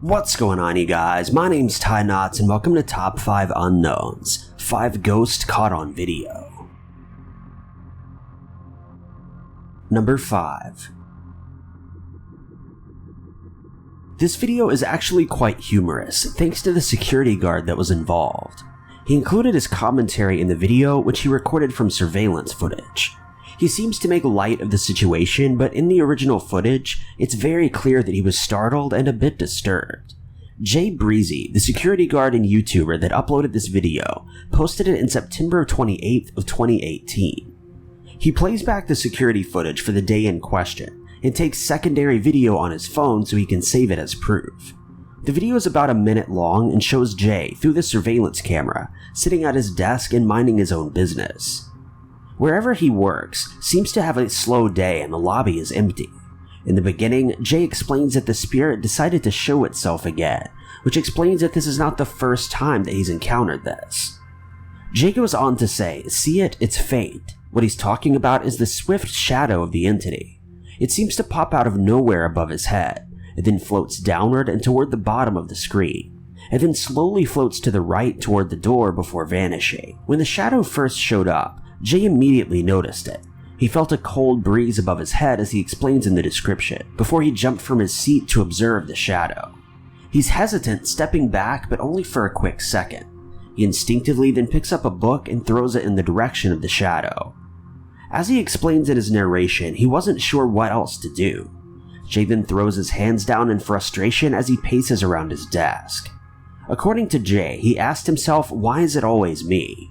What's going on, you guys? My name's Ty Knotts, and welcome to Top 5 Unknowns, 5 Ghosts Caught on Video. Number 5. This video is actually quite humorous, thanks to the security guard that was involved. He included his commentary in the video, which he recorded from surveillance footage. He seems to make light of the situation, but in the original footage, it's very clear that he was startled and a bit disturbed. Jay Breezy, the security guard and YouTuber that uploaded this video, posted it in September 28th of 2018. He plays back the security footage for the day in question, and takes secondary video on his phone so he can save it as proof. The video is about a minute long and shows Jay, through the surveillance camera, sitting at his desk and minding his own business. Wherever he works seems to have a slow day and the lobby is empty. In the beginning, Jay explains that the spirit decided to show itself again, which explains that this is not the first time that he's encountered this. Jay goes on to say, "See it, it's faint." What he's talking about is the swift shadow of the entity. It seems to pop out of nowhere above his head. It then floats downward and toward the bottom of the screen, and then slowly floats to the right toward the door before vanishing. When the shadow first showed up, Jay immediately noticed it. He felt a cold breeze above his head, as he explains in the description, before he jumped from his seat to observe the shadow. He's hesitant, stepping back, but only for a quick second. He instinctively then picks up a book and throws it in the direction of the shadow. As he explains in his narration, he wasn't sure what else to do. Jay then throws his hands down in frustration as he paces around his desk. According to Jay, he asked himself, "Why is it always me?"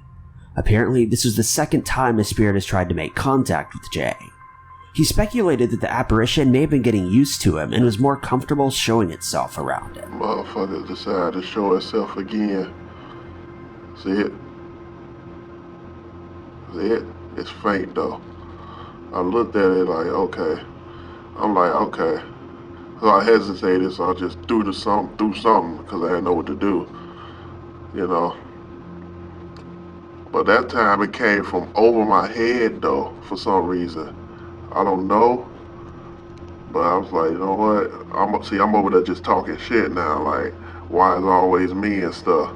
Apparently, this was the second time the spirit has tried to make contact with Jay. He speculated that the apparition may have been getting used to him and was more comfortable showing itself around him. Motherfucker decided to show itself again. See it? See it? It's faint though. I looked at it like, okay. I'm like, okay. So I hesitated, so I just threw something because I didn't know what to do. You know. But that time it came from over my head though, for some reason. I don't know. But I was like, you know what? I'm over there just talking shit now, like, why is it always me and stuff.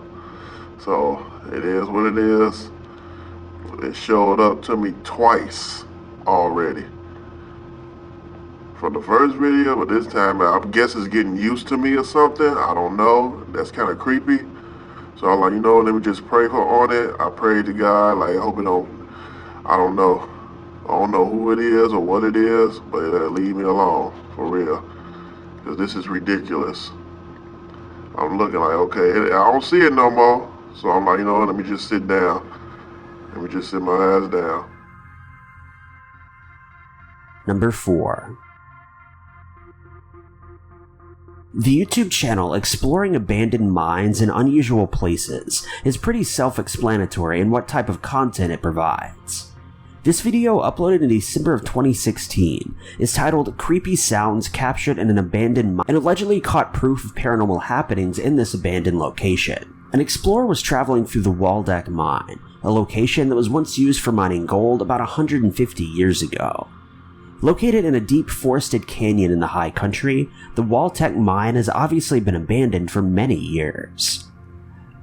So it is what it is. It showed up to me twice already. From the first video, but this time I guess it's getting used to me or something. I don't know. That's kind of creepy. So I'm like, you know, let me just pray on it. I prayed to God, like, I hope it don't, I don't know. I don't know who it is or what it is, but leave me alone, for real. Because this is ridiculous. I'm looking like, okay, I don't see it no more. So I'm like, you know what, let me just sit down. Let me just sit my ass down. Number 4. The YouTube channel Exploring Abandoned Mines and Unusual Places is pretty self-explanatory in what type of content it provides. This video, uploaded in December of 2016, is titled "Creepy Sounds Captured in an Abandoned Mine," and allegedly caught proof of paranormal happenings in this abandoned location. An explorer was traveling through the Waldeck Mine, a location that was once used for mining gold about 150 years ago. Located in a deep forested canyon in the high country, the Waldeck mine has obviously been abandoned for many years.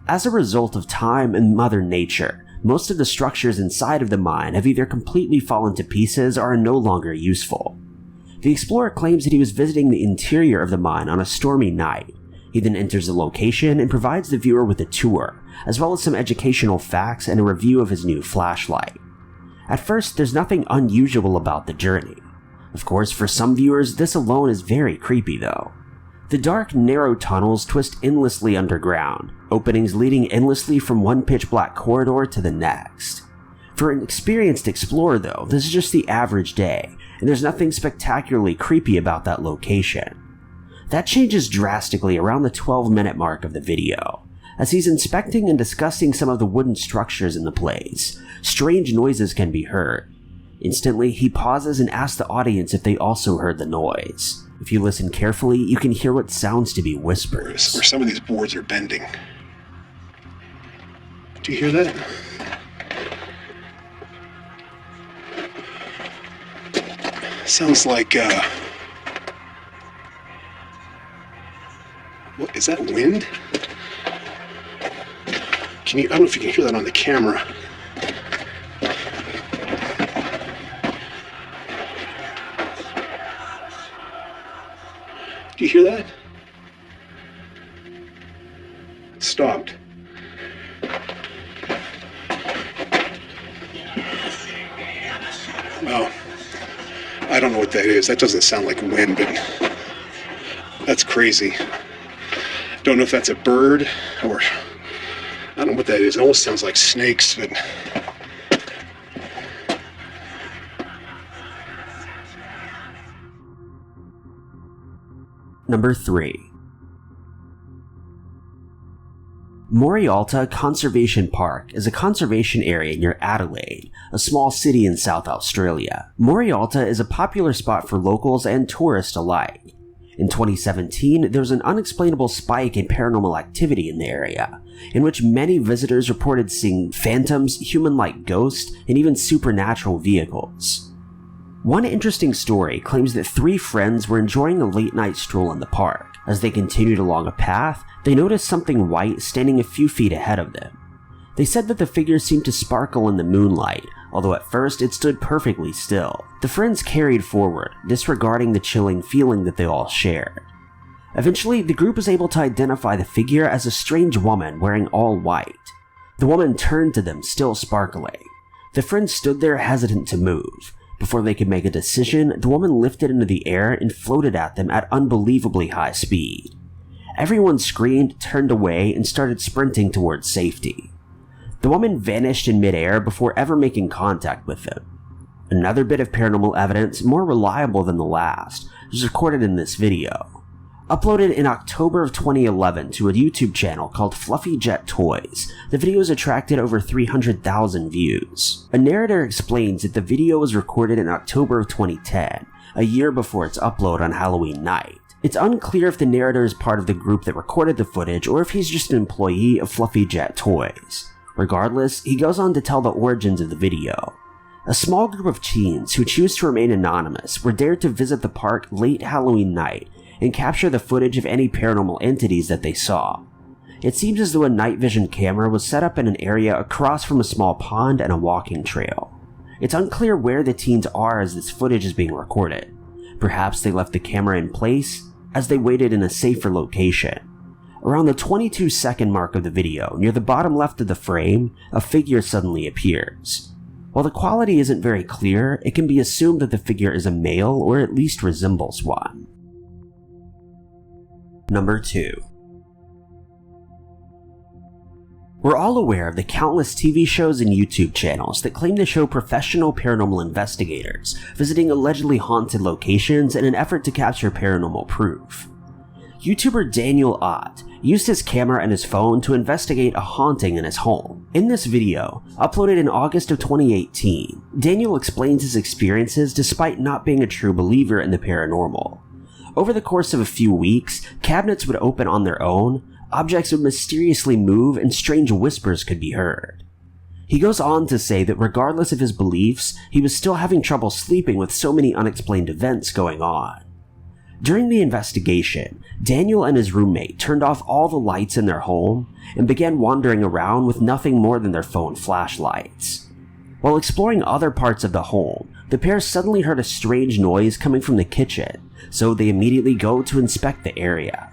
As a result of time and Mother Nature, most of the structures inside of the mine have either completely fallen to pieces or are no longer useful. The explorer claims that he was visiting the interior of the mine on a stormy night. He then enters the location and provides the viewer with a tour, as well as some educational facts and a review of his new flashlight. At first, there's nothing unusual about the journey. Of course, for some viewers, this alone is very creepy though. The dark, narrow tunnels twist endlessly underground, openings leading endlessly from one pitch-black corridor to the next. For an experienced explorer though, this is just the average day, and there's nothing spectacularly creepy about that location. That changes drastically around the 12-minute mark of the video. As he's inspecting and discussing some of the wooden structures in the place, strange noises can be heard. Instantly, he pauses and asks the audience if they also heard the noise. If you listen carefully, you can hear what sounds to be whispers. Where some of these boards are bending. Do you hear that? Sounds like, what? Is that wind? I don't know if you can hear that on the camera. Do you hear that? It stopped. Well, I don't know what that is. That doesn't sound like wind, but that's crazy. Don't know if that's a bird or I don't know what that is. It almost sounds like snakes, but Number 3. Morialta Conservation Park is a conservation area near Adelaide, a small city in South Australia. Morialta is a popular spot for locals and tourists alike. In 2017, there was an unexplainable spike in paranormal activity in the area, in which many visitors reported seeing phantoms, human-like ghosts, and even supernatural vehicles. One interesting story claims that 3 friends were enjoying a late-night stroll in the park. As they continued along a path, they noticed something white standing a few feet ahead of them. They said that the figure seemed to sparkle in the moonlight, although at first it stood perfectly still. The friends carried forward, disregarding the chilling feeling that they all shared. Eventually, the group was able to identify the figure as a strange woman wearing all white. The woman turned to them, still sparkling. The friends stood there hesitant to move. Before they could make a decision, the woman lifted into the air and floated at them at unbelievably high speed. Everyone screamed, turned away, and started sprinting towards safety. The woman vanished in midair before ever making contact with them. Another bit of paranormal evidence, more reliable than the last, was recorded in this video. Uploaded in October of 2011 to a YouTube channel called Fluffy Jet Toys, the video has attracted over 300,000 views. A narrator explains that the video was recorded in October of 2010, a year before its upload on Halloween night. It's unclear if the narrator is part of the group that recorded the footage or if he's just an employee of Fluffy Jet Toys. Regardless, he goes on to tell the origins of the video. A small group of teens who choose to remain anonymous were dared to visit the park late Halloween night and capture the footage of any paranormal entities that they saw. It seems as though a night vision camera was set up in an area across from a small pond and a walking trail. It's unclear where the teens are as this footage is being recorded. Perhaps they left the camera in place as they waited in a safer location. Around the 22-second mark of the video, near the bottom left of the frame, a figure suddenly appears. While the quality isn't very clear, it can be assumed that the figure is a male or at least resembles one. Number 2. We're all aware of the countless TV shows and YouTube channels that claim to show professional paranormal investigators visiting allegedly haunted locations in an effort to capture paranormal proof. YouTuber Daniel Ott used his camera and his phone to investigate a haunting in his home. In this video, uploaded in August of 2018, Daniel explains his experiences despite not being a true believer in the paranormal. Over the course of a few weeks, cabinets would open on their own, objects would mysteriously move, and strange whispers could be heard. He goes on to say that regardless of his beliefs, he was still having trouble sleeping with so many unexplained events going on. During the investigation, Daniel and his roommate turned off all the lights in their home and began wandering around with nothing more than their phone flashlights. While exploring other parts of the home, the pair suddenly heard a strange noise coming from the kitchen, so they immediately go to inspect the area.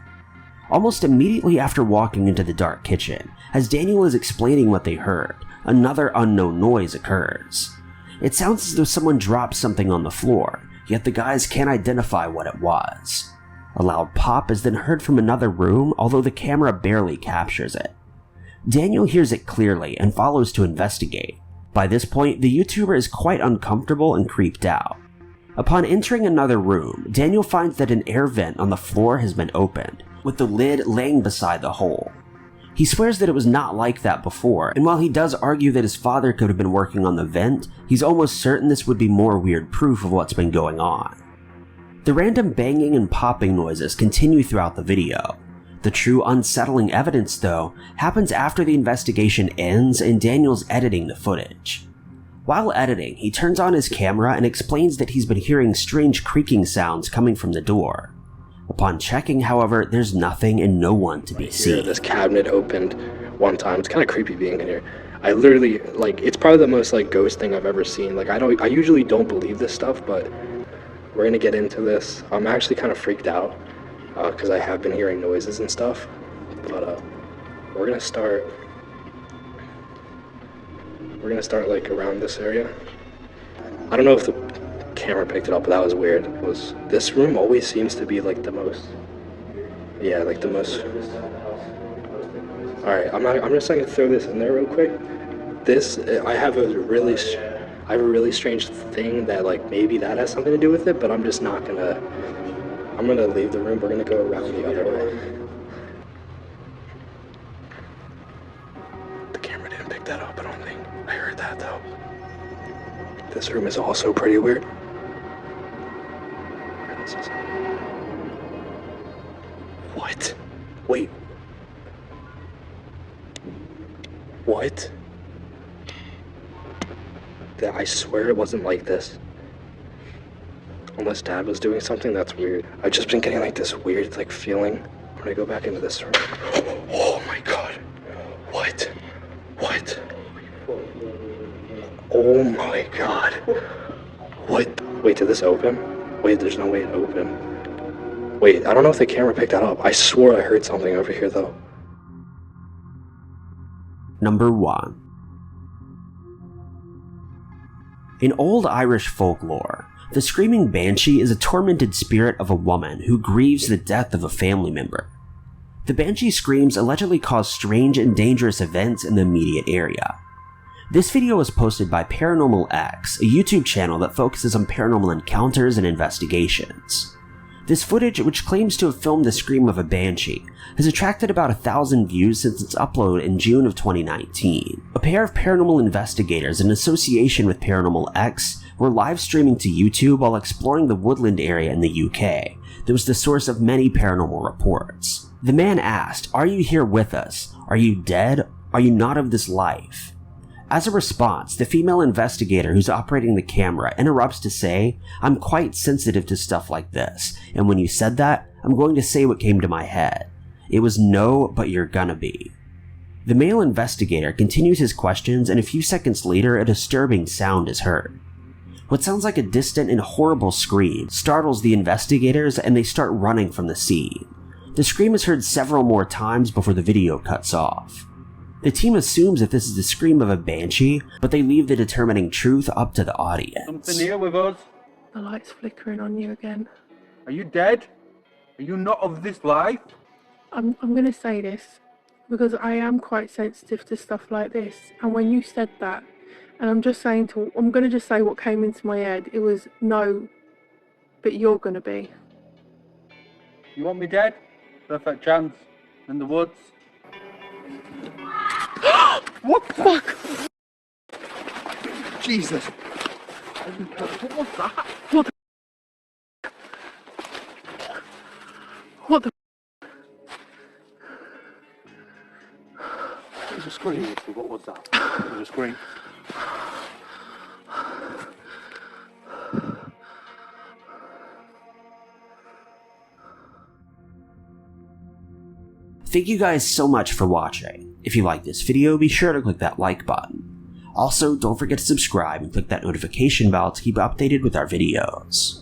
Almost immediately after walking into the dark kitchen, as Daniel is explaining what they heard, another unknown noise occurs. It sounds as though someone dropped something on the floor, yet the guys can't identify what it was. A loud pop is then heard from another room, although the camera barely captures it. Daniel hears it clearly and follows to investigate. By this point, the YouTuber is quite uncomfortable and creeped out. Upon entering another room, Daniel finds that an air vent on the floor has been opened, with the lid laying beside the hole. He swears that it was not like that before, and while he does argue that his father could have been working on the vent, he's almost certain this would be more weird proof of what's been going on. The random banging and popping noises continue throughout the video. The true unsettling evidence, though, happens after the investigation ends and Daniel's editing the footage. While editing, he turns on his camera and explains that he's been hearing strange creaking sounds coming from the door. Upon checking, however, there's nothing and no one to be seen. This cabinet opened one time. It's kind of creepy being in here. I literally, like, it's probably the most, like, ghost thing I've ever seen. Like, I usually don't believe this stuff, but we're gonna get into this. I'm actually kind of freaked out, because I have been hearing noises and stuff. But, we're gonna start, like, around this area. I don't know if the camera picked it up, but that was weird. This room always seems to be, like, the most, yeah, like, the most. Alright, I'm just gonna throw this in there real quick. I have a really strange thing that, like, maybe that has something to do with it, but I'm just not gonna, I'm gonna leave the room. We're gonna go around the other way. The camera didn't pick that up, I don't think. I heard that, though. This room is also pretty weird. What? Wait. What? I swear it wasn't like this. Unless Dad was doing something, that's weird. I've just been getting like this weird like feeling. I'm gonna go back into this room. Oh my god. What? What? Oh my god. What? Wait, did this open? Wait, there's no way it opened. Wait, I don't know if the camera picked that up. I swore I heard something over here though. Number 1. In old Irish folklore, the Screaming Banshee is a tormented spirit of a woman who grieves the death of a family member. The Banshee's screams allegedly cause strange and dangerous events in the immediate area. This video was posted by Paranormal X, a YouTube channel that focuses on paranormal encounters and investigations. This footage, which claims to have filmed the scream of a banshee, has attracted about 1,000 views since its upload in June of 2019. A pair of paranormal investigators in association with Paranormal X were live streaming to YouTube while exploring the woodland area in the UK that was the source of many paranormal reports. The man asked, "Are you here with us? Are you dead? Are you not of this life?" As a response, the female investigator who's operating the camera interrupts to say, "I'm quite sensitive to stuff like this, and when you said that, I'm going to say what came to my head. It was no, but you're gonna be." The male investigator continues his questions, and a few seconds later, a disturbing sound is heard. What sounds like a distant and horrible scream startles the investigators, and they start running from the scene. The scream is heard several more times before the video cuts off. The team assumes that this is the scream of a banshee, but they leave the determining truth up to the audience. Something here with us? The light's flickering on you again. Are you dead? Are you not of this life? I'm going to say this because I am quite sensitive to stuff like this. And when you said that, and I'm going to just say what came into my head. It was no, but you're going to be. You want me dead? Perfect chance. In the woods. What the fuck? Jesus. What was that? What the? It was a scream. What was that? It was a scream. Thank you guys so much for watching. If you like this video, be sure to click that like button. Also, don't forget to subscribe and click that notification bell to keep updated with our videos.